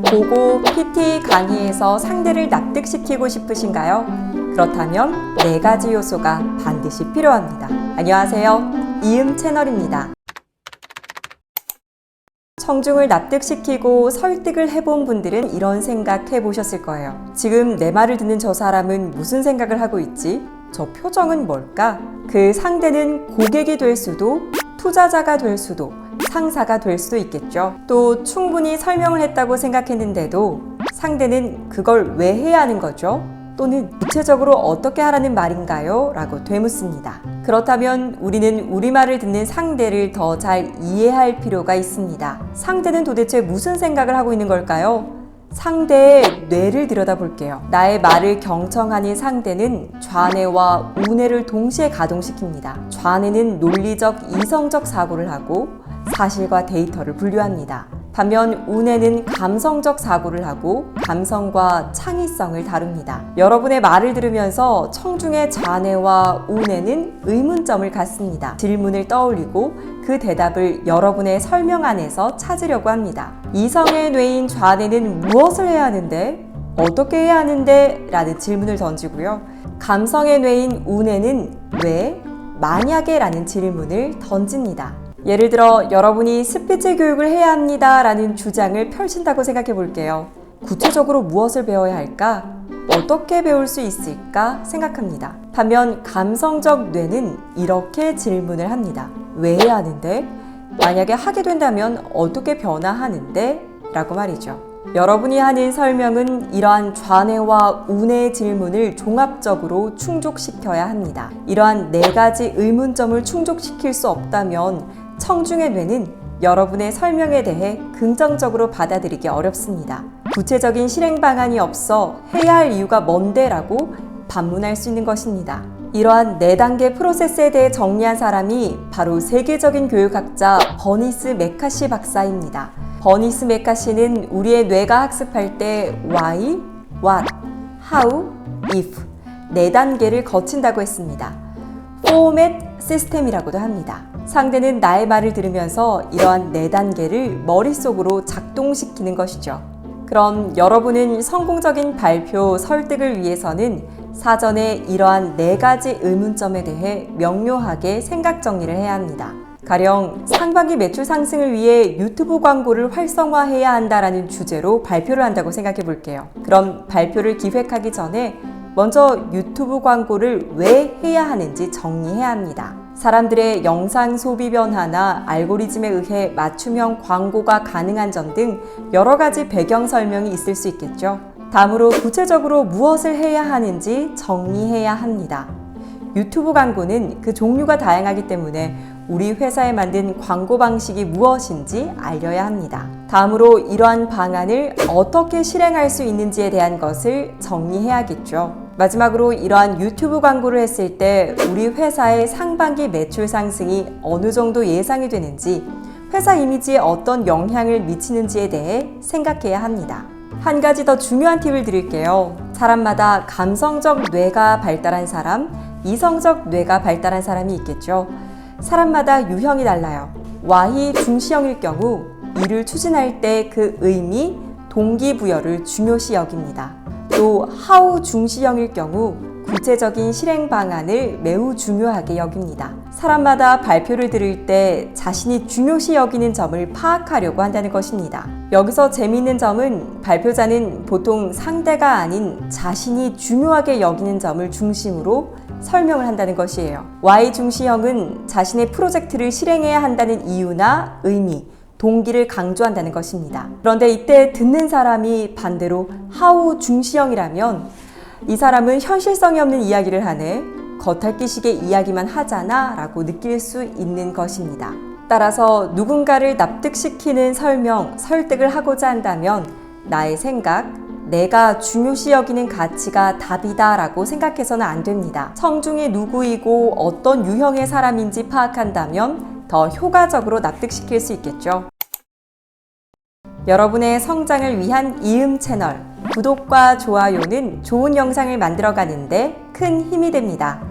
고고 PT 강의에서 상대를 납득시키고 싶으신가요? 그렇다면 4가지 요소가 반드시 필요합니다. 안녕하세요. 이음 채널입니다. 청중을 납득시키고 설득을 해본 분들은 이런 생각 해보셨을 거예요. 지금 내 말을 듣는 저 사람은 무슨 생각을 하고 있지? 저 표정은 뭘까? 그 상대는 고객이 될 수도, 투자자가 될 수도, 상사가 될 수도 있겠죠. 또 충분히 설명을 했다고 생각했는데도 상대는 그걸 왜 해야 하는 거죠? 또는 구체적으로 어떻게 하라는 말인가요? 라고 되묻습니다. 그렇다면 우리는 우리말을 듣는 상대를 더 잘 이해할 필요가 있습니다. 상대는 도대체 무슨 생각을 하고 있는 걸까요? 상대의 뇌를 들여다볼게요. 나의 말을 경청하는 상대는 좌뇌와 우뇌를 동시에 가동시킵니다. 좌뇌는 논리적, 이성적 사고를 하고 사실과 데이터를 분류합니다. 반면 우뇌는 감성적 사고를 하고 감성과 창의성을 다룹니다. 여러분의 말을 들으면서 청중의 좌뇌와 우뇌는 의문점을 갖습니다. 질문을 떠올리고 그 대답을 여러분의 설명 안에서 찾으려고 합니다. 이성의 뇌인 좌뇌는 무엇을 해야 하는데? 어떻게 해야 하는데? 라는 질문을 던지고요. 감성의 뇌인 우뇌는 왜? 만약에? 라는 질문을 던집니다. 예를 들어 여러분이 스피치 교육을 해야 합니다 라는 주장을 펼친다고 생각해 볼게요. 구체적으로 무엇을 배워야 할까? 어떻게 배울 수 있을까? 생각합니다. 반면 감성적 뇌는 이렇게 질문을 합니다. 왜 해야 하는데? 만약에 하게 된다면 어떻게 변화하는데? 라고 말이죠. 여러분이 하는 설명은 이러한 좌뇌와 우뇌의 질문을 종합적으로 충족시켜야 합니다. 이러한 4가지 의문점을 충족시킬 수 없다면 청중의 뇌는 여러분의 설명에 대해 긍정적으로 받아들이기 어렵습니다. 구체적인 실행 방안이 없어 해야 할 이유가 뭔데? 라고 반문할 수 있는 것입니다. 이러한 4단계 프로세스에 대해 정리한 사람이 바로 세계적인 교육학자 버니스 메카시 박사입니다. 버니스 메카시는 우리의 뇌가 학습할 때 why, what, how, if 4단계를 거친다고 했습니다. 포맷 시스템이라고도 합니다. 상대는 나의 말을 들으면서 이러한 4단계를 머릿속으로 작동시키는 것이죠. 그럼 여러분은 성공적인 발표, 설득을 위해서는 사전에 이러한 4가지 의문점에 대해 명료하게 생각 정리를 해야 합니다. 가령 상반기 매출 상승을 위해 유튜브 광고를 활성화해야 한다라는 주제로 발표를 한다고 생각해 볼게요. 그럼 발표를 기획하기 전에 먼저 유튜브 광고를 왜 해야 하는지 정리해야 합니다. 사람들의 영상 소비 변화나 알고리즘에 의해 맞춤형 광고가 가능한 점 등 여러 가지 배경 설명이 있을 수 있겠죠. 다음으로 구체적으로 무엇을 해야 하는지 정리해야 합니다. 유튜브 광고는 그 종류가 다양하기 때문에 우리 회사에 만든 광고 방식이 무엇인지 알려야 합니다. 다음으로 이러한 방안을 어떻게 실행할 수 있는지에 대한 것을 정리해야겠죠. 마지막으로 이러한 유튜브 광고를 했을 때 우리 회사의 상반기 매출 상승이 어느 정도 예상이 되는지, 회사 이미지에 어떤 영향을 미치는지에 대해 생각해야 합니다. 한 가지 더 중요한 팁을 드릴게요. 사람마다 감성적 뇌가 발달한 사람, 이성적 뇌가 발달한 사람이 있겠죠. 사람마다 유형이 달라요. 와히 중시형일 경우 일을 추진할 때 그 의미, 동기부여를 중요시 여깁니다. 또 하우 중시형일 경우 구체적인 실행 방안을 매우 중요하게 여깁니다. 사람마다 발표를 들을 때 자신이 중요시 여기는 점을 파악하려고 한다는 것입니다. 여기서 재미있는 점은 발표자는 보통 상대가 아닌 자신이 중요하게 여기는 점을 중심으로 설명을 한다는 것이에요. Y 중시형은 자신의 프로젝트를 실행해야 한다는 이유나 의미, 동기를 강조한다는 것입니다. 그런데 이때 듣는 사람이 반대로 하우 중시형이라면 이 사람은 현실성이 없는 이야기를 하네, 겉핥기식의 이야기만 하잖아 라고 느낄 수 있는 것입니다. 따라서 누군가를 납득시키는 설명, 설득을 하고자 한다면 나의 생각, 내가 중요시 여기는 가치가 답이다 라고 생각해서는 안 됩니다. 청중이 누구이고 어떤 유형의 사람인지 파악한다면 더 효과적으로 납득시킬 수 있겠죠. 여러분의 성장을 위한 이음 채널, 구독과 좋아요는 좋은 영상을 만들어가는데 큰 힘이 됩니다.